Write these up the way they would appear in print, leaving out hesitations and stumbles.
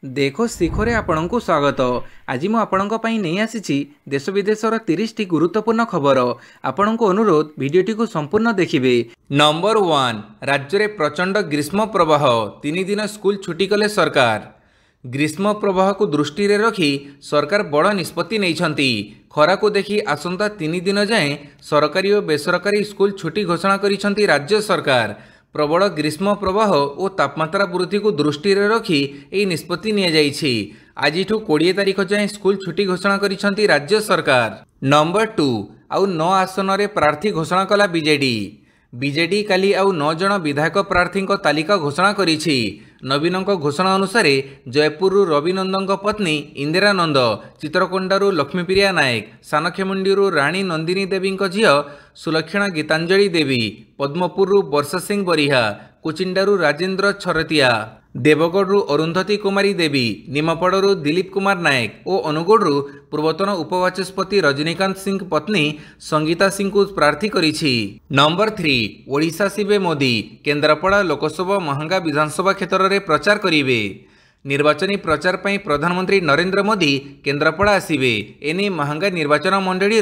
देखो शिखरे आपणଙ୍କୁ स्वागत। आज मु आपणଙ୍କ ପାଇଁ ନେଇ ଆସିଛି देश विदेशर 30ଟି गुरुत्वपूर्ण खबर। आपणଙ୍କୁ अनुरोध भिडियोटी को संपूर्ण देखिबे। नंबर 1 राज्य में प्रचंड ग्रीष्म प्रवाह 3 दिन स्कूल छुट्टी कले सरकार। ग्रीष्म प्रवाह को दृष्टि रे रखी सरकार बड़ निष्पत्ति नहीं। खरा को देखी आसंता 3 दिन जाए सरकारी और बेसरकारी स्कूल छुट्टी घोषणा करिसेंती राज्य सरकार। प्रबल ग्रीष्म प्रवाह और तापमात्रा वृद्धि को दृष्टि रे रखी यह निष्पत्ति नियाଯାଇଛି। आज 20 तारीख जाए स्कूल छुट्टी घोषणा करिसेंती राज्य सरकार। नंबर 2 आउ 9 आसन रे प्रार्थी घोषणा कला बीजेडी काली आउ 9 जन विधायक प्रार्थी तालिका घोषणा करिछि। नवीन घोषणा अनुसार जयपुर रविनंदन पत्नी इंदिरा नंद, चित्रकोंडारू लक्ष्मीप्रिया नायक, सानखेमुंडी राणी नंदिनी देवी झील सुलक्षणा गीतांजलि देवी, पद्मपुर वर्षा सिंह बरिहा, कुचिंडारू राजेंद्र छरतिया, देवगढ़ अरुंधती कुमारी देवी, निमपड़ू दिलीप कुमार नायक और अनुगुड़ू पूर्वतन उपवाचस्पति रजनीकांत सिंह पत्नी संगीता सिंह को प्रार्थी करिछि। नंबर 3 ओडिशा शिवे मोदी केन्द्रापड़ा लोकसभा महांगा विधानसभा क्षेत्र में प्रचार करिवे। निर्वाचनी प्रचार पर प्रधानमंत्री नरेंद्र मोदी केन्द्रापड़ा आसिबे। एने महांगा निर्वाचन मंडली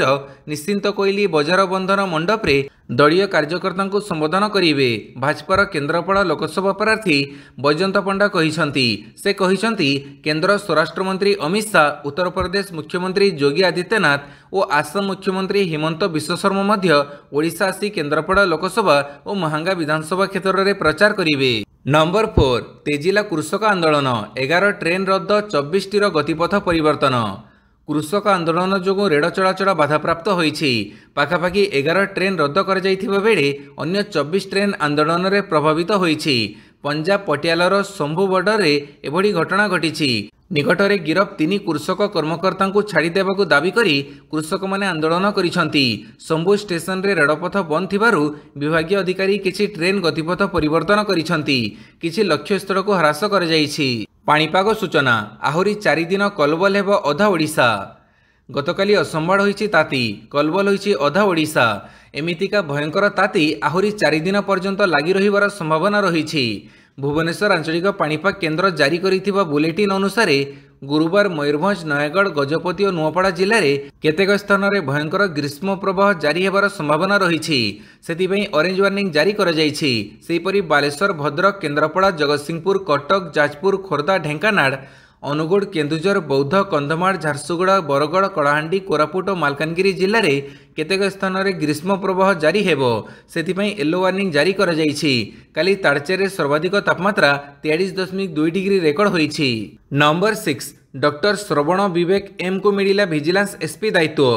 निश्चिंत कोइली बजार बंधन मंडप रे दलीय कार्यकर्ता को संबोधन करिवे। भाजपार केन्द्रापड़ा लोकसभा प्रार्थी बैजयंत पंडा से कहिसंती केंद्र स्वराष्ट्र मंत्री अमित शाह, उत्तर प्रदेश मुख्यमंत्री योगी आदित्यनाथ और आसाम मुख्यमंत्री हिमंत विश्व शर्मा मध्य ओडिशा आसी केन्द्रापड़ा लोकसभा और महांगा विधानसभा क्षेत्र में प्रचार करिवे। नंबर 4 तेजिला कृषक आंदोलन 11 ट्रेन रद्द 24 टीर गतिपथ परिवर्तन। कृषक आंदोलन जो रेल चलाचल बाधाप्राप्त होईछि। पाखापाखि 11 ट्रेन रद्द कर जाइथिबा बेले अन्य 24 ट्रेन आंदोलन रे प्रभावित होईछि। पंजाब पटियालार शंभु बॉर्डर रे एभली घटना घटिछि। निकटरे गिरफ 3 कृषक कर्मकर्ता को छाड़ी देबाकू दाबी करी कृषक माने आंदोलन करिसंती। शंभु स्टेशन रे रेलपथ बंद थिबारु विभागीय अधिकारी किछि ट्रेन गतिपथ परिवर्तन करिसंती। किछि लक्ष्य स्थल को ह्रास कर जाइछि। पाणीपाग सूचना आहुरी 4 दिन कलबल हेब अधा ओडिशा। गतकाली असंभाळ होईछि ताती, कलबल होईछि अधा ओडिशा। एमितिका भयंकर ताती आहुरी 4 दिन पर्यंत लागि रहिबार संभावना रहिछि। भुवनेश्वर आंचलिक पाणीपाग केन्द्र जारी करिथिबा बुलेटिन अनुसार गुरुवार मयूरभंज, नयगढ़, गजपति और नुआपड़ा जिले में केतेक स्थान में भयंकर ग्रीष्म प्रवाह जारी हेबार संभावना रही। सेतिपई ऑरेंज वार्निंग जारी कर जाइछि। सेहिपरि बालेश्वर, भद्रक, केन्द्रापड़ा, जगतसिंहपुर, कटक, जाजपुर, खोर्धा, ढेंकानाल, अनुगुड़, केन्दुझर, बौद्ध, कंधमाल, झारसुगुड़ा, बरगड़, कलाहांडी, कोरापुट और मालकानगिरी जिले में केतेक स्थान में ग्रीष्म प्रवाह जारी हेबो। सेतिपई येलो वार्निंग जारी कर जाइछि। काली ताड़चेरे सर्वाधिक तापमात्रा 43.2 डिग्री रेकर्ड होईछि। नंबर 6 डॉक्टर श्रवण विवेक एम को मिलिला विजिलेंस एसपी दायित्व।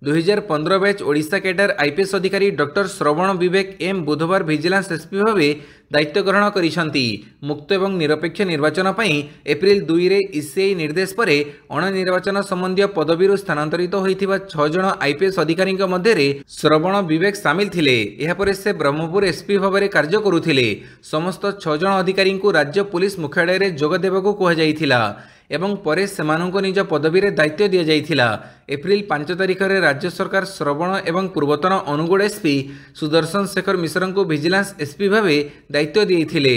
2015 बैच ओडिशा कैडर आईपीएस अधिकारी डॉक्टर श्रवण विवेक एम बुधवार विजिलेंस एसपी भावे दायित्व ग्रहण करिसंती। मुक्त एवं निरपेक्ष निर्वाचन पई एप्रिल 2 रे ईसीआई निर्देश पर अणनिर्वाचन संबंधी पदवी स्थानांतरित होइथिबा 6 जन आईपीएस अधिकारी मध्य श्रवण विवेक सामिल थिले। एहा परे से ब्रह्मपुर एसपी भाव कार्य करुथिले। समस्त 6 जन अधिकारी को राज्य पुलिस मुख्यालय रे जोग देबाकू कहा जाइथिला एवं परे सेमानंको निज पदवी रे दायित्व दिया जाइथिला। एप्रिल 5 तारिख रे राज्य सरकार श्रवण एवं पूर्वतन अनुगुड़ एसपी सुदर्शन शेखर मिश्र को विजिलेंस एसपी भावे दायित्व दिए।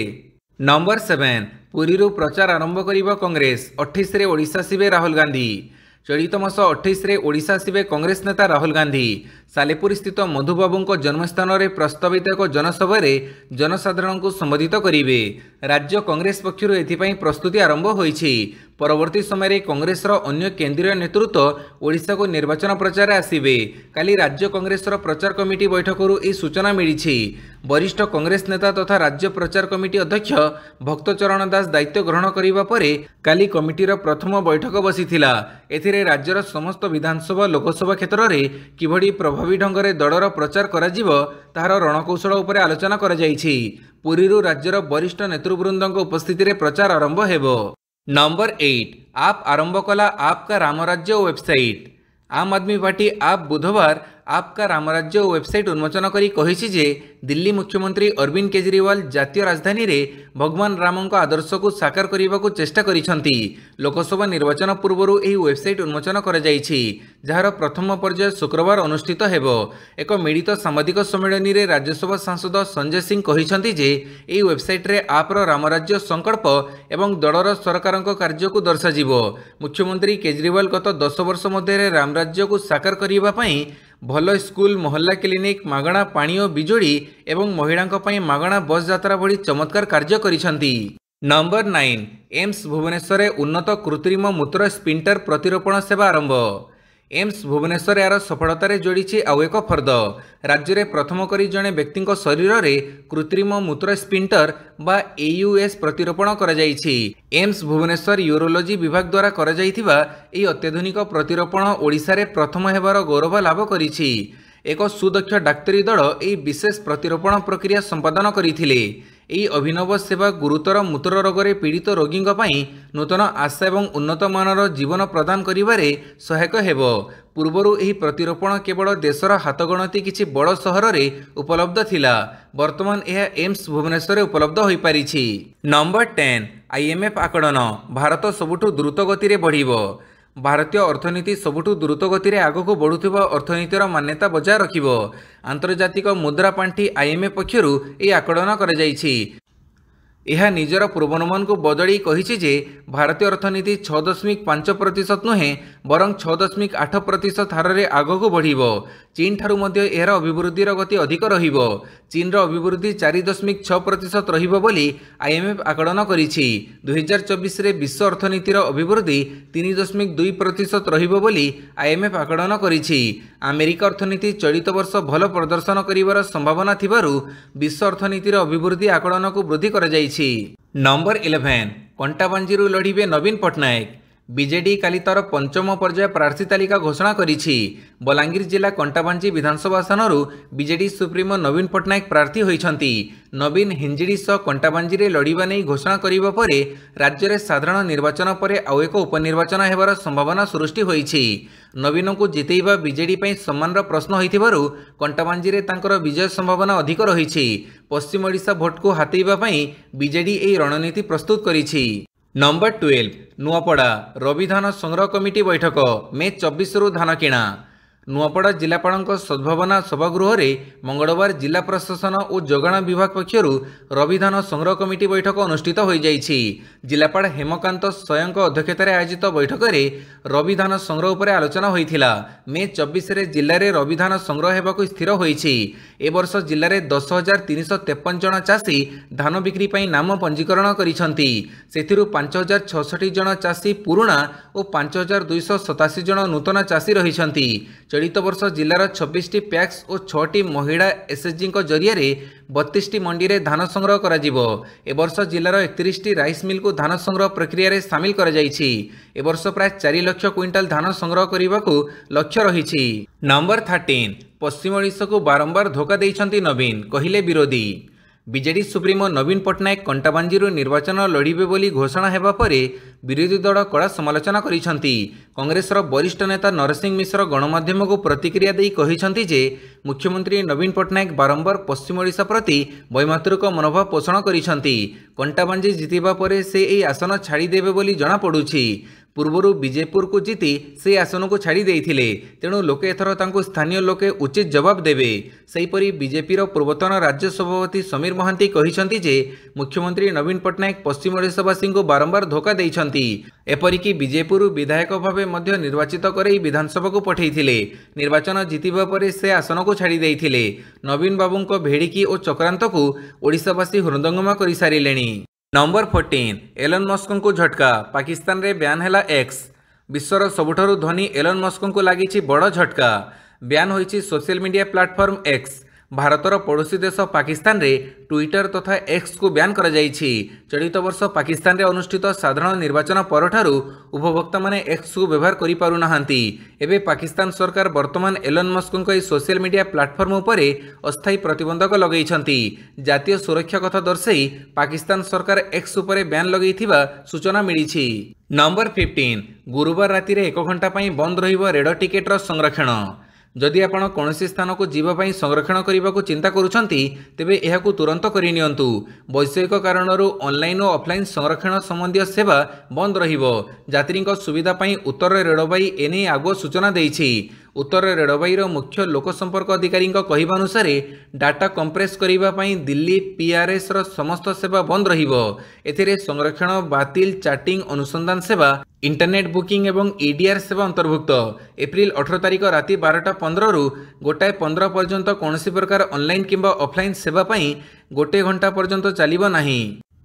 नंबर 7 पुरी प्रचार आरंभ करिबा कांग्रेस। 28 रे ओडिशा आसिबे राहुल गांधी। चलित मास 28 रे ओडिशा आसिबे कांग्रेस नेता राहुल गांधी। सालेपुर स्थित मधुबाबू जन्मस्थान में प्रस्तावित एक जनसभा जनसाधारण को संबोधित करेंगे। राज्य कांग्रेस पक्षर एथिपाई प्रस्तुति आरंभ होईछि। परवर्ती समय कांग्रेस अन्य केंद्रीय नेतृत्व ओडिशा को निर्वाचन प्रचार आसिबे। काली राज्य कांग्रेस प्रचार कमिटी बैठकरू यह सूचना मिली। वरिष्ठ कांग्रेस नेता तथा राज्य प्रचार कमिटी अध्यक्ष भक्तचरण दास दायित्व ग्रहण करने पर काली कमिटीर प्रथम बैठक बसीथिला। एथिरे राज्यर समस्त विधानसभा लोकसभा क्षेत्र में किभली प्रभावी ढंग से दलर प्रचार कराजिबो ताहार रणकौशल उपर आलोचना करा जाइछि। पुरीरू राज्यर वरिष्ठ नेतृवृंद उपस्थिति रे प्रचार आरंभ हेबो। नंबर 8 आप आरंभ कला आपका रामराज्य वेबसाइट। आम आदमी पार्टी आप बुधवार आपका रामराज्य वेबसाइट उन्मोचन करी कहिछि जे दिल्ली मुख्यमंत्री अरविंद केजरीवाल जातीय राजधानी रे भगवान रामों आदर्श को साकार करने को चेष्टा करिसेंती। लोकसभा निर्वाचन पूर्व यह वेबसाइट उन्मोचन कर जार प्रथम पर्याय शुक्रवार अनुष्ठित हेबो। एक मिलित सांबादिक सम्मेलन में राज्यसभा सांसद संजय सिंह कहिसेंती जे एही वेबसाइट रे आप्र रामराज्य संकल्प एवं दलर सरकार कार्य को दर्शाजिबो। मुख्यमंत्री केजरीवाल गत 10 वर्ष मध्य रामराज्य को साकार करने भल स्कूल मोहल्ला क्लिनिक मागणा पानी और बिजुली एवं महिलांक पई मागणा बस यात्रा भली चमत्कार कार्य करिसेंती। नंबर 9 एम्स भुवनेश्वर उन्नत कृत्रिम मूत्र स्पिंटर प्रतिरोपण सेवा आरंभ। एम्स भुवनेश्वर यार सफलतार जोड़ी आउ एक फर्द। राज्य में प्रथम करी जड़े व्यक्ति शरीर में कृत्रिम मूत्र स्पिंटर बा एयूएस प्रतिरोपण कर एम्स भुवनेश्वर यूरोलोजी विभाग द्वारा कर अत्याधुनिक प्रतिरोपण ओडिशा रे प्रथम हेबार गौरव लाभ करिछि। एक सुदक्ष डाक्तरी दल यह विशेष प्रतिरोपण प्रक्रिया संपादन करथिले। यह अभिनव सेवा गुरुतर मूत्र रोग रे पीड़ित रोगी नूतन आशा एवं उन्नत मानर जीवन प्रदान करिबारे सहायक हेबो। पूर्वरु यह प्रतिरोपण केवल देशर हाथगणती किछि बड़ सहर रे उपलब्ध थिला। वर्तमान यह एम्स भुवनेश्वर उपलब्ध होई पारिछि। नंबर 10 आईएमएफ आकलन भारत सबुठु द्रुत गति रे बढ़िबो। भारतीय अर्थनीति सबुठु द्रुत गति रे आगको बढ़ुथिबा अर्थनीतिर मान्यता बजाय रखिबो। आंतर्जातिक मुद्रा पांठी आईएमएफ पक्षरु ए आकलन कर जाइछि। यह निजर पूर्वानुमान को बदली कहिछि जे भारतीय अर्थनीति 6.5% नुहे बरं 6.8% हार रे आगको बढ़िबो। चीन ठारू मध्य एहर अभिवृद्धिर गति अधिक रहिबो। चीन रो अभिवृद्धि 4.6% रहिबो बोली आईएमएफ आकलन करिछि। 2024 रे विश्व अर्थनीतिर अभिवृद्धि 3.2% रहिबो बोली आईएमएफ आकलन करिछि। अमेरिका अर्थनीति चलित वर्ष भल प्रदर्शन करिवार संभावना थिबारु विश्व अर्थनीतिर अभिवृद्धि आकलन को वृद्धि कर जाइछि। नंबर 11 कंटाबांजीरु लड़िबे नवीन पट्टनायक। बीजेडी काली तार पंचम पर्याय प्रार्थी तालिका घोषणा करिछि। बलांगीर जिला कंटाबांजी विधानसभा आसनरु बीजेडी सुप्रीमो नवीन पट्टनायक प्रार्थी होइछंती। नवीन हिंजिडी सह कंटाबांजी रे लड़िबा नै घोषणा करिबा परे राज्य रे साधारण निर्वाचन परे आउ एक उपनिर्वाचन हेबार संभावना सृष्टि होइछि। नवीन को जितेइबा बीजेडी पई सम्मानर प्रश्न होइथिबारु कंटाबांजी रे तांकर विजय संभावना अधिक रहिछि। पश्चिम ओडिशा भोट को हातेइबा पई बीजेडी एही रणनीति प्रस्तुत करिछि। नंबर 12 नुआपड़ा रवि धान संग्रह कमिटी बैठक मे 24 रु धान किणा। नुआपड़ा जिलापाल सद्भावना सभागृह में मंगलवार जिला प्रशासन और जोगाण विभाग पक्षरु रवि धान संग्रह कमिटी बैठक अनुष्ठित हो जाइछि। जिलापाल हेमकांत स्वयं अध्यक्षतार आयोजित बैठक में रवि धान संग्रह पर आलोचना होइथिला। मे 24 रे जिले में रवि धान संग्रह हेबाकु स्थिर होइछि। ए वर्ष जिले में 10,353 जन चाषी धान बिक्री पई नाम पंजीकरण करिसंती। सेथिरु 5,066 जन चाषी पुराणा और 5,287 जन नूतन चाषी रहिसंती। चलित वर्ष जिलार 26टी पैक्स और 6टी महिला एसएचजी जरिया 32टी मंडी रे धान संग्रह करा जिवो। ए वर्ष जिलार 31टी राइस मिल को धान संग्रह प्रक्रिया रे शामिल करा जाइछि। ए वर्ष प्राय 4 लाख क्विंटाल धान संग्रह करबाकू लक्ष्य रहिछि। नंबर 13 पश्चिम ओडिशा को बारंबार धोखा देइछंती नवीन कहिले विरोधी। बीजेडी सुप्रीमो नवीन पट्टनायक कंटाबांजीरु निर्वाचन लड़िबे बोली घोषणा हेबा परे विरोधी दल कड़ा समालोचना करिसंती। कांग्रेसर वरिष्ठ नेता नरसिंह मिश्र गणमाध्यम को प्रतिक्रिया देई कहिसंती जे मुख्यमंत्री नवीन पट्टनायक बारंबार पश्चिम ओडिशा प्रति वैमातृक मनोभाव पोषण करिसंती। कंटाबांजी जितिबा परे से एई आसन छाड़ी देबे बोली जणा पडुछि। पूर्वरु बीजेपुर को जीति से आसन को छाड़ी देइथिले, तेणु लोके एथर तांको स्थानीय लोके उचित जवाब देबे। सेहीपरि बीजेपीर पूर्वतन राज्य सभापति समीर महांती कहिसंती जे मुख्यमंत्री नवीन पट्टनायक पश्चिम ओडिशावासी को बारंबार धोखा देइछंती। एपरिकी बीजेपुर विधायक भावे मध्य निर्वाचित करे विधानसभा को पठेइथिले। निर्वाचन जितिबा परे से आसन को छाड़ी देइथिले। नवीन बाबूंको भेड़िकी और चक्रांत को ओडिशावासी हृदंगम करि सारिलेणी। नंबर 14 एलन मस्क को झटका पाकिस्तान रे ब्यान हैला एक्स। विश्वर सबुठारु धनी एलन मस्क को लागिछि बड़ झटका। ब्यान होइछि सोशल मीडिया प्लेटफॉर्म एक्स। भारतर पड़ोसी देश पाकिस्तान रे ट्विटर तथा एक्स को ब्यान करा जाइछि। चलित वर्ष पाकिस्तान रे अनुष्ठित साधारण निर्वाचन परठारु उपभोक्ता माने एक्स को व्यवहार करि पारु नाहांती। एबे पाकिस्तान सरकार वर्तमान एलन मस्क को सोशल मीडिया प्लेटफॉर्म उपरे अस्थायी प्रतिबंधक लगैछंती। जातीय सुरक्षा कथा दर्शाई पाकिस्तान सरकार एक्स उपरे ब्यान लगैथिबा सूचना मिलिछि। नंबर 15 गुरुवार राति रे 1 घंटा पई बंद रहिबो रेड टिकेटर संरक्षण। जदि आपण कौनसी स्थान को जीवाई संरक्षण करने को चिंता करुछंती तेबे एहाकु तुरंत करिनियंतु। वैषयिक कारणरू ऑनलाइन और ऑफलाइन संरक्षण संबंधी सेवा बंद रहिबो। यात्री सुविधा पई उत्तर रेलवाई एने आगुआ सूचना देइछि। उत्तर रेलवाईर मुख्य लोकसंपर्क अधिकारी कहवानुसार डाटा कंप्रेस करने दिल्ली पीआरएस रो समस्त सेवा बंद रहिबो। एथिरे संरक्षण बातिल चैटिंग अनुसंधान सेवा इंटरनेट बुकिंग एवं ईडीआर सेवा अंतर्भुक्त। एप्रिल 18 तारिख राति 12:15 रु 1:15 पर्यंत कौनसी प्रकार ऑनलाइन किंबा ऑफलाइन सेवा पई 1 घंटा पर्यंत चलिबो नाही।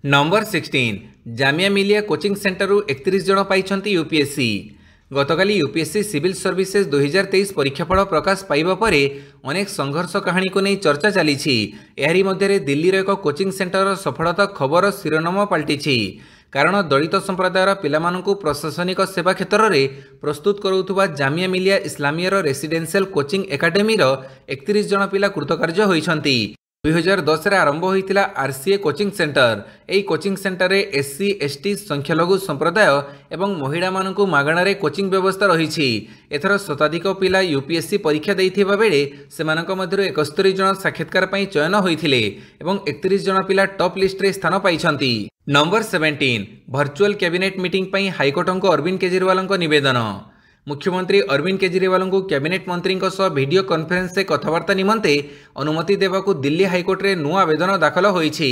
Number 16 Jamia Millia coaching centre रु 31 जन पाइछंती यूपीएससी। गतकाली यूपीएससी सिविल सर्विसेज 2023 परीक्षाफल प्रकाश पाइबा परे अनेक संघर्ष कहानी को नहीं चर्चा चली। एहारी मध्य दिल्लीर एक कोचिंग सेंटर सफलता खबर शिरोनाम पलटिछि। कारण दलित संप्रदायर पिलामानंकु प्रशासनिक सेवा क्षेत्र में प्रस्तुत करुवा Jamia Millia इस्लामियर residential coaching academy 31 जन पिला कृतकार्य होइछंती। 2010 रे आरंभ होइतिला आरसीए कोचिंग सेंटर। एई कोचिंग सेंटर रे एससी एसटी संख्यालघु संप्रदाय एवं महिला मानकु मागणारे कोचिंग व्यवस्था रहिछि। एथर शताधिक पिला यूपीएससी परीक्षा देइथिबा बेले सेमानक मध्यरु 71 जन साक्षात्कार पई चयन होइथिले एवं 31 जन पिला टॉप लिस्ट रे स्थान पाइछंती। नंबर 17 वर्चुअल कैबिनेट मीटिंग पई हाईकोर्ट को अरविंद केजरीवाल निवेदन। मुख्यमंत्री अरविंद केजरीवाल को कैबिनेट मंत्री वीडियो कॉन्फ्रेंस से कथबार्ता निमंते अनुमति देवाकू दिल्ली हाईकोर्ट रे नुआ आवेदन दाखल होईछि।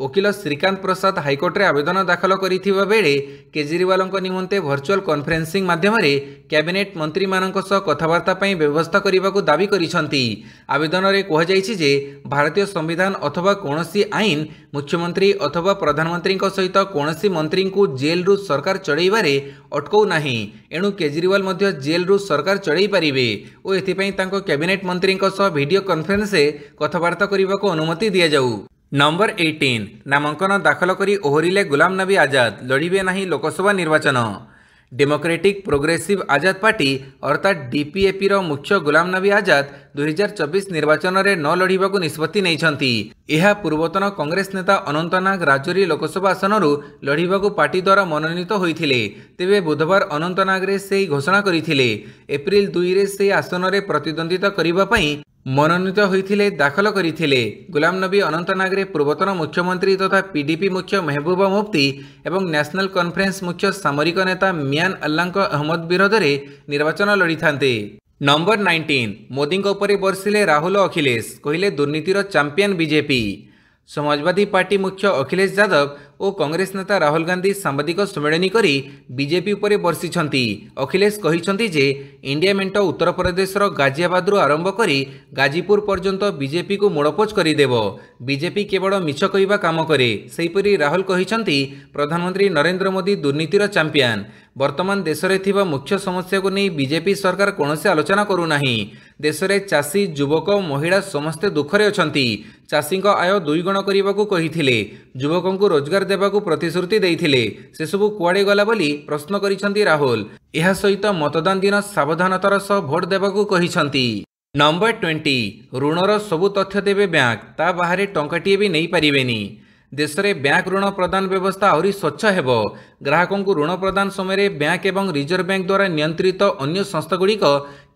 वकिल श्रीकांत प्रसाद हाईकोर्ट रे आवेदन दाखल करिथिबा बेले केजरीवाल निमंते वर्चुअल कॉन्फ्रेंसिंग माध्यम कैबिनेट मंत्री मानक सह कथबार्ता पई व्यवस्था करने दाबी करिसंती। आवेदन रे कहा जायछि जे भारतीय संविधान अथवा कोनोसी आईन मुख्यमंत्री अथवा प्रधानमंत्री सहित कोनोसी मंत्री को जेल रु सरकार चढ़ाइबारे अटकौ नाही। एणु केजरीवाल मध्य जेल रु सरकार चढ़ाई पारिबे और एथिपई तांको कैबिनेट मंत्री सह वीडियो कॉन्फ्रेंस से कथबार्ता करने को अनुमति दिया जाऊ। नंबर 18 नामांकन दाखल करी ओहरिले गुलाम नबी आजाद लड़िबे नहीं लोकसभा निर्वाचन। डेमोक्रेटिक प्रोग्रेसिव आजाद पार्टी अर्थात डीपीएपी रो मुख्य गुलाम नबी आजाद 2024 निर्वाचन रे न लड़िबाकू निष्पत्ति नैछंती। एहा पूर्वतन कांग्रेस नेता अनंतनाग राजौरी लोकसभा आसनरू लड़िबाकू पार्टी द्वारा मनोनीत होइथिले। तेबे बुधवार अनंतनाग रे से घोषणा करिथिले। एप्रिल 2 रे से आसन रे प्रतिद्वंदिता करिबा पई मनोनीत होइथिले दाखल करिथिले। गुलाम नबी अनंतनाग रे पूर्वतन मुख्यमंत्री तथा पीडीपी मुख्य महबूबा मुफ्ती एवं नेशनल कॉन्फ्रेंस मुख्य सामरिक नेता मियान अल्लाह अहमद विरोध में निर्वाचन लड़ी थांते। नंबर 19 मोदी उपरे बरसिले राहुल अखिलेश कहले दुर्नीतिर चैंपियन बीजेपी। समाजवादी पार्टी मुख्य अखिलेश यादव और कांग्रेस नेता राहुल गांधी सांबादिक सम्मेलन करी बीजेपी उपरे बर्षिछंती। अखिलेश कहिछंती जे इंडिया मेंट उत्तर प्रदेश गाजियाबाद रु आरंभ करी गाजीपुर पर्यंत बीजेपी को मोड़पोच करदेव। बीजेपी केवल मिछ कहवा काम करे। सेहीपरि राहुल कहिछंती प्रधानमंत्री नरेंद्र मोदी दुर्नीतिर चैंपियन। वर्तमान देश में थिबा मुख्य समस्या को नहीं बीजेपी सरकार कौनसी आलोचना करूनाही। देश में चाषी युवक महिला समस्ते दुखरे अछंती। चाषी आय 2 गुण करने को कहिथिले। युवकों को रोजगार देवाकू प्रतिश्रुति देइथिले। से सबु कुआडे गला बोली प्रश्न करिसंती राहुल। एहा सहित मतदान दिन सावधानतार सह भोट देवाकू कहिसंती। नंबर 20 ऋणर सबु तथ्य देवे बैंक ता बाहर टंकाटिए भी नहीं पारिबेनी। देश में बैंक ऋण प्रदान व्यवस्था आहरी स्वच्छ हेबो। ग्राहकों को ऋण प्रदान समय बैंक एवं रिजर्व बैंक द्वारा नियंत्रित अन्य संस्थागुड़िक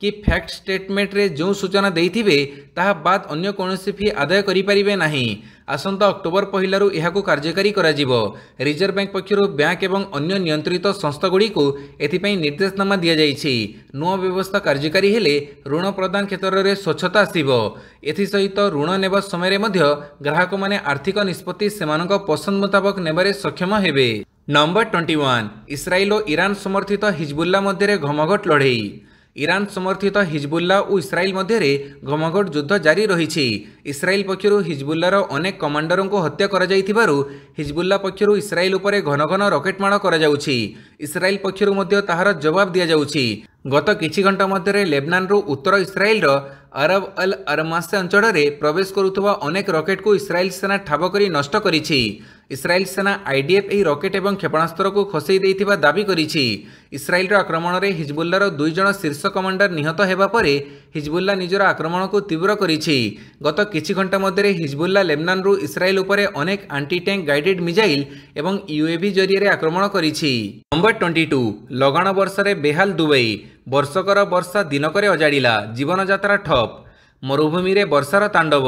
कि फैक्ट स्टेटमेंट रे जो सूचना देइथिबे ताहा बाद अन्य कोनोसी फी आदाय करि परिबे नाही। आसंता अक्टोबर 1 रु एहाकू कार्यकारी कराजिबो। रिजर्व बैंक पक्षरु बैंक एवं अन्य नियंत्रित संस्थागुड़िक एथिपई निर्देशनामा दिया जाइछि। नुआ व्यवस्था कार्यकारी हेले ऋण प्रदान क्षेत्र में स्वच्छता आसिबो। एथि सहित ऋण नेबा समय मध्य ग्राहक माने आर्थिक निष्पत्ति सेमानक पसंद मुताबक नेबारे सक्षम हेबे। नंबर 21 इस्राएल और ईरान समर्थित हिजबुल्ला मध्य घमघट लड़ई। ईरान समर्थित हिजबुल्ला और इस्राएल मध्य घमघट युद्ध जारी रही। इस्राएल पक्षरु हिजबुल्लार अनेक कमांडरों को हत्या करा जाइथिबारु हिजबुल्ला पक्षरु इस्राएल उपरे घन घन रकेट माड़ करा जाउछि। इस्राएल पक्षरु मध्य ताहार जवाब दिया जाउछि। गत किछि घंटा मध्य लेबनान रु उत्तर इस्राएल अरब अल अरमासे अंचल में प्रवेश करुवा अनेक रकेट को इस्राएल सेना ठाब करी नष्ट करिछि। इस्राएल सेना आईडीएफ ଏହି ରକେଟ୍ ଏବଂ କ୍ଷେପଣାସ୍ତ୍ରକୁ ଖସେଇ ଦେଇଥିବା ଦାବି କରିଛି। ଇସ୍ରାଏଲର ଆକ୍ରମଣରେ ହିଜବୁଲ୍ଲାର 2 ଜଣ ଶୀର୍ଷ କମାଣ୍ଡର ନିହତ ହେବା ପରେ ହିଜବୁଲ୍ଲା ନିଜର ଆକ୍ରମଣକୁ ତୀବ୍ର କରିଛି। ଗତ କିଛି ଘଣ୍ଟା ମଧ୍ୟରେ ହିଜବୁଲ୍ଲା ଲେବନାନରୁ ଇସ୍ରାଏଲ ଉପରେ ଅନେକ ଆଣ୍ଟି ଟ୍ୟାଙ୍କ ଗାଇଡେଡ୍ ମିଜାଇଲ ଏବଂ ୟୁଏଭି ଜରିଆରେ ଆକ୍ରମଣ କରିଛି। ନମ୍ବର 22 ଲଗାଣ ବର୍ଷାରେ ବେହାଲ ଦୁବାଇ, ବର୍ଷକର ବର୍ଷା ଦିନକରେ ଅଜାଡ଼ିଲା, ଜୀବନଯାତ୍ରା ଠପ୍। ମରୁଭୂମିରେ ବର୍ଷାର ତାଣ୍ଡବ,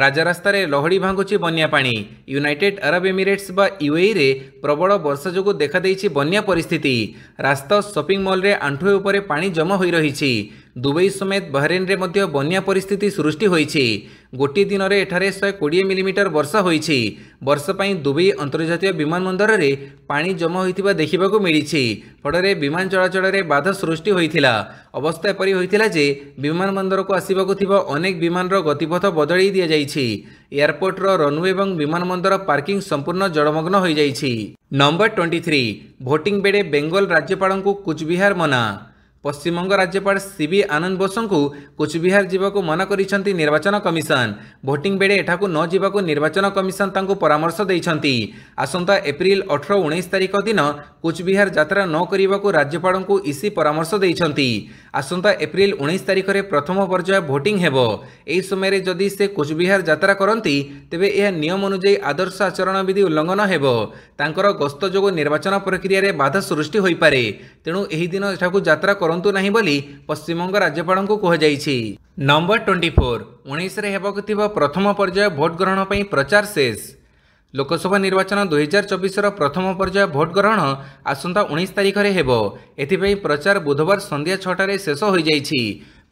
ରାଜରାସ୍ତାରେ ଲହଡ଼ି ଭାଙ୍ଗୁଛି ବନ୍ୟା ପାଣି। ୟୁନାଇଟେଡ୍ ଆରବ ଏମିରେଟ୍ସ ବା ୟୁଏଇରେ ପ୍ରବଳ ବର୍ଷା ଯୋଗୁଁ ଦେଖାଦେଇଛି ବନ୍ୟା ପରିସ୍ଥିତି। ରାସ୍ତା ଓ ସପିଂ ମଲ୍ରେ ଆଣ୍ଠୁଏ ଉପରେ ପାଣି ଜମା ହୋଇ ରହିଛି। ଦୁବାଇ ସମେତ ବାହରେନରେ ମଧ୍ୟ ବନ୍ୟା ପରିସ୍ଥିତି ସୃଷ୍ଟି ହୋଇଛି। ଗୋଟିଏ ଦିନରେ ଏଠାରେ 120 ମିଲିମିଟର ବର୍ଷା ହୋଇଛି। ବର୍ଷା ପାଇଁ ଦୁବାଇ ଅନ୍ତର୍ଜାତୀୟ ବିମାନ ବନ୍ଦରରେ ପାଣି ଜମା ହୋଇଥିବା ଦେଖିବାକୁ ମିଳିଛି। ଫଳରେ ବିମାନ ଚଳାଚଳରେ ବାଧା ସୃଷ୍ଟି ହୋଇଥିଲା। ଅବସ୍ଥା ଏପରି ହୋଇଥିଲା ଯେ ବିମାନ ବନ୍ଦରକୁ ଆସିବାକୁ ଥିବା ଅନେକ ବିମାନର ଗତିପଥ ବଦଳାଇ ଦିଆଯାଇଛି। ଏୟାରପୋର୍ଟର ରନୱେ ଏବଂ ବିମାନ ବନ୍ଦର ପାର୍କିଂ ସମ୍ପୂର୍ଣ୍ଣ ଜଳମଗ୍ନ ହୋଇଯାଇଛି। ନମ୍ବର 23 ଭୋଟିଂ ବେଳେ ବେଙ୍ଗଲ ରାଜ୍ୟପାଳଙ୍କୁ କୁଚବିହାର ମନା। ପଶ୍ଚିମବଙ୍ଗ ରାଜ୍ୟପାଳ ସିବି ଆନନ୍ଦ ବୋଷଙ୍କୁ କୁଚବିହାର ଯିବାକୁ ମନା କରିଛନ୍ତି ନିର୍ବାଚନ କମିଶନ। ଭୋଟିଂ ବେଳେ ଏଠାକୁ ନ ଯିବାକୁ ନିର୍ବାଚନ କମିଶନ ତାଙ୍କୁ ପରାମର୍ଶ ଦେଇଛନ୍ତି। ଆସନ୍ତା ଏପ୍ରିଲ 18-19 ତାରିଖ ଦିନ କୁଚବିହାର ଯାତ୍ରା ନ କରିବାକୁ ରାଜ୍ୟପାଳଙ୍କୁ ଇସି ପରାମର୍ଶ ଦେଇଛନ୍ତି। ଆସନ୍ତା ଏପ୍ରିଲ 19 ତାରିଖରେ ପ୍ରଥମ ପର୍ଯ୍ୟାୟ ଭୋଟିଂ ହେବ। ଏହି ସମୟରେ ଯଦି ସେ କୁଚବିହାର ଯାତ୍ରା କରନ୍ତି ତେବେ ଏହା ନିୟମ ଅନୁଯାୟୀ ଆଦର୍ଶ ଆଚରଣ ବିଧି ଉଲ୍ଲଂଘନ ହେବ। ତାଙ୍କର ଗସ୍ତ ଯୋଗୁଁ ନିର୍ବାଚନ ପ୍ରକ୍ରିୟାରେ ବାଧା ସୃଷ୍ଟି ହୋଇପାରେ। ତେଣୁ ଏହି ଦିନ ଏଠାକୁ ଯାତ୍ରା କରନ୍ତୁ ନାହିଁ ବୋଲି ପଶ୍ଚିମବଙ୍ଗ ରାଜ୍ୟପାଳଙ୍କୁ କୁହାଯାଇଛି। ନମ୍ବର 24 19ରେ ହେବାକୁ ଥିବା ପ୍ରଥମ ପର୍ଯ୍ୟାୟ ଭୋଟ ଗ୍ରହଣ ପାଇଁ ପ୍ରଚାର ଶେଷ। ଲୋକସଭା ନିର୍ବାଚନ 2024ର ପ୍ରଥମ ପର୍ଯ୍ୟାୟ ଭୋଟ ଗ୍ରହଣ ଆସନ୍ତା 19 ତାରିଖରେ ହେବ। ଏଥିପାଇଁ ପ୍ରଚାର ବୁଧବାର ସନ୍ଧ୍ୟା 6ଟାରେ ଶେଷ ହୋଇଯାଇଛି।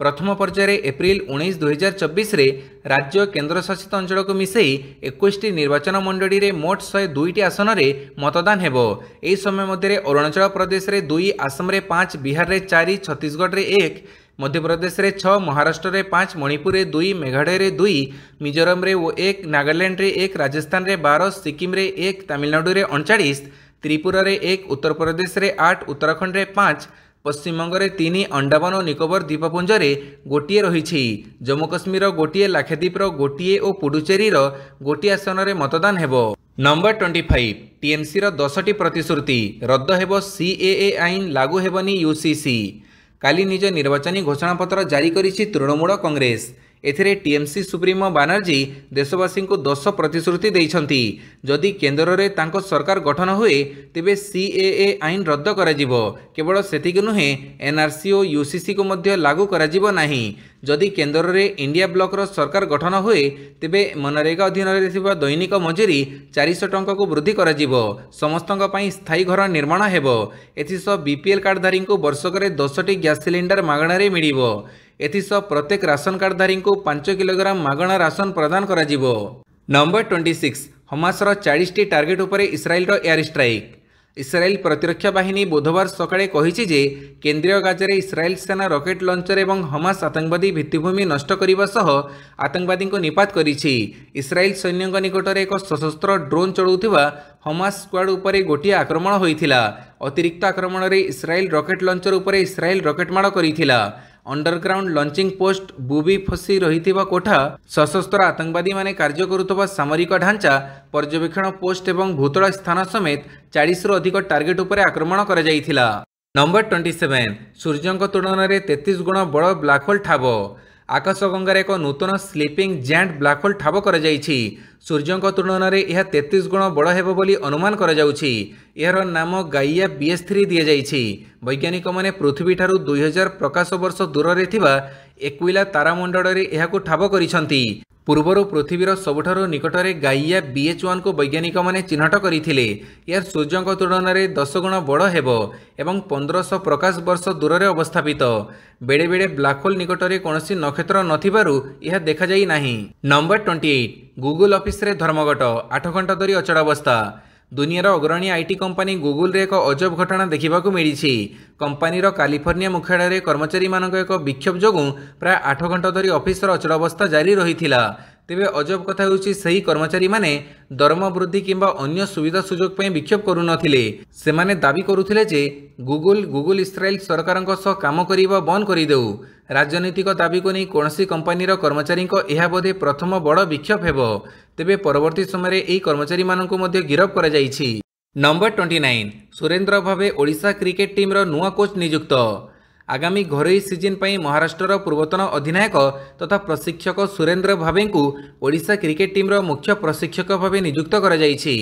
ପ୍ରଥମ ପର୍ଯ୍ୟାୟରେ ଏପ୍ରିଲ 19, 2024ରେ ରାଜ୍ୟ କେନ୍ଦ୍ରଶାସିତ ଅଞ୍ଚଳକୁ ମିଶାଇ 21ଟି ନିର୍ବାଚନ ମଣ୍ଡଳୀରେ ମୋଟ 102ଟି ଆସନରେ ମତଦାନ ହେବ। ଏହି ସମୟ ମଧ୍ୟରେ ଅରୁଣାଚଳ ପ୍ରଦେଶରେ 2, ଆସାମରେ 5, ବିହାରରେ 4, ଛତିଶଗଡ଼ରେ 1, ମଧ୍ୟପ୍ରଦେଶରେ 6, ମହାରାଷ୍ଟ୍ରରେ 5, ମଣିପୁରରେ 2, ମେଘାଳୟରେ 2, ମିଜୋରାମରେ 1, ନାଗାଲ୍ୟାଣ୍ଡରେ 1, ରାଜସ୍ଥାନରେ 12, ସିକିମରେ 1, ତାମିଲନାଡୁରେ 39, ତ୍ରିପୁରାରେ 1, ଉତ୍ତରପ୍ରଦେଶରେ 8, ଉତ୍ତରାଖଣ୍ଡରେ 5, ପଶ୍ଚିମବଙ୍ଗରେ 3, ଆଣ୍ଡାମାନ ଓ ନିକୋବର ଦ୍ୱୀପପୁଞ୍ଜରେ 1 ରହିଛି। ଜମ୍ମୁ କାଶ୍ମୀରର 1, ଲାକ୍ଷାଦ୍ୱୀପର 1 ଓ ପୁଡୁଚେରୀର 1 ଆସନରେ ମତଦାନ ହେବ। ନମ୍ବର 25 ଟିଏମ୍ସିର 10ଟି ପ୍ରତିଶ୍ରୁତି, ରଦ୍ଦ ହେବ ସିଏଏ ଆଇନ, ଲାଗୁ ହେବନି ୟୁସିସି। କାଲି ନିଜ ନିର୍ବାଚନୀ ଘୋଷଣାପତ୍ର ଜାରି କରିଛି ତୃଣମୂଳ କଂଗ୍ରେସ। ଏଥିରେ ଟିଏମ୍ସି ସୁପ୍ରିମୋ ବାନାର୍ଜୀ ଦେଶବାସୀଙ୍କୁ 10 ପ୍ରତିଶ୍ରୁତି ଦେଇଛନ୍ତି। ଯଦି କେନ୍ଦ୍ରରେ ତାଙ୍କ ସରକାର ଗଠନ ହୁଏ ତେବେ ସିଏଏ ଆଇନ ରଦ୍ଦ କରାଯିବ। କେବଳ ସେତିକି ନୁହେଁ, ଏନ୍ଆର୍ସି ଓ ୟୁସିସିକୁ ମଧ୍ୟ ଲାଗୁ କରାଯିବ ନାହିଁ। ଯଦି କେନ୍ଦ୍ରରେ ଇଣ୍ଡିଆ ବ୍ଲକର ସରକାର ଗଠନ ହୁଏ ତେବେ ମନରେଗା ଅଧୀନରେ ଥିବା ଦୈନିକ ମଜୁରୀ 400 ଟଙ୍କାକୁ ବୃଦ୍ଧି କରାଯିବ। ସମସ୍ତଙ୍କ ପାଇଁ ସ୍ଥାୟୀ ଘର ନିର୍ମାଣ ହେବ। ଏଥିସହ ବିପିଏଲ୍ କାର୍ଡଧାରୀଙ୍କୁ ବର୍ଷକରେ 10ଟି ଗ୍ୟାସ୍ ସିଲିଣ୍ଡର ମାଗଣାରେ ମିଳିବ। ଏଥିସହ ପ୍ରତ୍ୟେକ ରାସନ କାର୍ଡଧାରୀଙ୍କୁ 5 କିଲୋଗ୍ରାମ ମାଗଣା ରାସନ ପ୍ରଦାନ କରାଯିବ। ନମ୍ବର 26 ହମାସର 40ଟି ଟାର୍ଗେଟ ଉପରେ ଇସ୍ରାଏଲର ଏୟାର ଷ୍ଟ୍ରାଇକ୍। ଇସ୍ରାଏଲ ପ୍ରତିରକ୍ଷା ବାହିନୀ ବୁଧବାର ସକାଳେ କହିଛି ଯେ କେନ୍ଦ୍ରୀୟ ଗାଜାରେ ଇସ୍ରାଏଲ ସେନା ରକେଟ୍ ଲଞ୍ଚର ଏବଂ ହମାସ ଆତଙ୍କବାଦୀ ଭିତ୍ତିଭୂମି ନଷ୍ଟ କରିବା ସହ ଆତଙ୍କବାଦୀଙ୍କୁ ନିପାତ କରିଛି। ଇସ୍ରାଏଲ ସୈନ୍ୟଙ୍କ ନିକଟରେ ଏକ ସଶସ୍ତ୍ର ଡ୍ରୋନ୍ ଚଳାଉଥିବା ହମାସ ସ୍କ୍ୱାଡ୍ ଉପରେ ଗୋଟିଏ ଆକ୍ରମଣ ହୋଇଥିଲା। ଅତିରିକ୍ତ ଆକ୍ରମଣରେ ଇସ୍ରାଏଲ ରକେଟ୍ ଲଞ୍ଚର ଉପରେ ଇସ୍ରାଏଲ ରକେଟ୍ ମାଡ଼ କରିଥିଲା। अंडरग्राउंड लॉन्चिंग पोस्ट, बुबी फसी रही कोठा, सशस्त्र आतंकवादी कार्य करुवा सामरिक ढांचा, पर्यवेक्षण पोस्ट और भूतल स्थान समेत 40 रु अधिक टार्गेट उपर आक्रमण कर जाइथिला। नंबर 27 सूर्य तुलन में 33 गुण बड़ ब्लैक होल ठाब। आकाशगंगार एक नूतन स्लीपिंग जायंट ब्लैक होल ठाब कर सूर्य तुलन में यह 33 गुण बड़ हेब बोली अनुमान कर यार नाम गाइया BS3 दि जाइछि। वैज्ञानिक माने पृथ्वी ठारू 2000 प्रकाश वर्ष दूर में एक्विला तारामंडल में यह ठाब करिसंती। पूर्वर पृथ्वीर सबुठारु निकटरे गाइया BH1 को वैज्ञानिक माने चिन्हट करथिले। यार सूर्य तुलन में 10 गुण बड़ हेब एवं 1500 प्रकाश वर्ष दूर में अवस्थापित। बेड़े बेड़े ब्लैक होल निकटरे कौनसी नक्षत्र नथिबारु यह देखा जाई नाही। नंबर 28 गूगल ऑफिस रे धर्मघट, 8 घंटा धरी अचलावस्था। दुनियार अग्रणी आईटी कंपनी गूगल रे एक अजब घटना देखा मिली। कंपनीर कालिफोर्निया मुख्यालय कर्मचारी मान एक विक्षोभ जोगु प्राय 8 घंटा धरी ऑफिस अचलावस्था जारी रही। तेबे अजब कथा होउछि सही कर्मचारी माने दरमा वृद्धि किंबा अन्य सुविधा सुजोग पई विक्षोभ करू नथिले। सेमाने दाबी करुथिले जे गूगल इस्राएल सरकारक सह काम करिबा बंद करिदेउ। राजनीतिक दाबी को नहीं कौनसी कंपनीर कर्मचारी यह बोधे प्रथम बड़ विक्षोभ हेबो। तेबे परवर्ती समय एही कर्मचारी माननकु मध्ये गिरफ करा जाइछि। नंबर 29 सुरेंद्र भावे ओडिशा क्रिकेट टीम रो नुआ कोच नियुक्त। आगामी घरोई सीजन पर महाराष्ट्र पूर्वतन अधिनायक तथा प्रशिक्षक सुरेंद्र भावे को ओडिशा क्रिकेट टीम रो मुख्य प्रशिक्षक भाव नियुक्त करा जाइछि।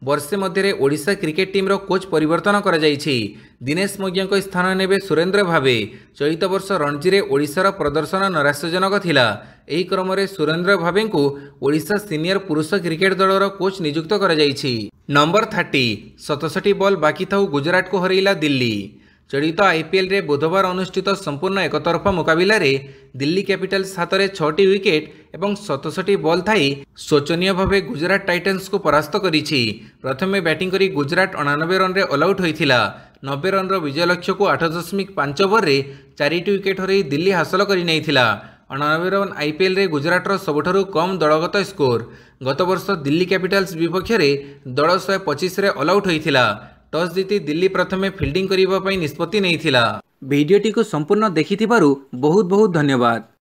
वर्षे मध्य ओडिशा क्रिकेट टीम रो कोच परिवर्तन करा जाइछि। दिनेश मोज्ञा स्थान नेबे सुरेंद्र भावे। चलित वर्ष रणजी रे ओडिशार प्रदर्शन नैराश्यजनक थिला। एही क्रम रे सुरेंद्र भावे को ओडिशा सीनियर पुरुष क्रिकेट दलर कोच नियुक्त करा जाइछि। नंबर 30 67 बॉल बाकी थाउ गुजरात को हरैला दिल्ली। चलित आईपीएल रे बुधवार अनुष्ठित संपूर्ण एकतरफा मुकाबिला रे दिल्ली कैपिटल्स हाथ में 6टी विकेट एवं 67 बॉल थाई शोचनीय भावे गुजरात टाइटन्स को परास्त करिछि। प्रथमे बैटिंग करी गुजरात 89 रन रे ऑल आउट होइथिला। 90 रन रो विजय लक्ष्य को 8.5 ओवर रे 4टी विकेट हरई दिल्ली हासिल करि नैथिला। 89 रन आईपीएल रे गुजरात रो सबठारु कम दलगत स्कोर। गत वर्ष दिल्ली कैपिटल्स विपक्ष रे दल 125 रे ऑल आउट होइथिला। टॉस जीति दिल्ली प्रथमे फील्डिंग करिबा पई निष्पत्ति नैथिला। वीडियोटी को संपूर्ण देखिथिबारु बहुत बहुत धन्यवाद।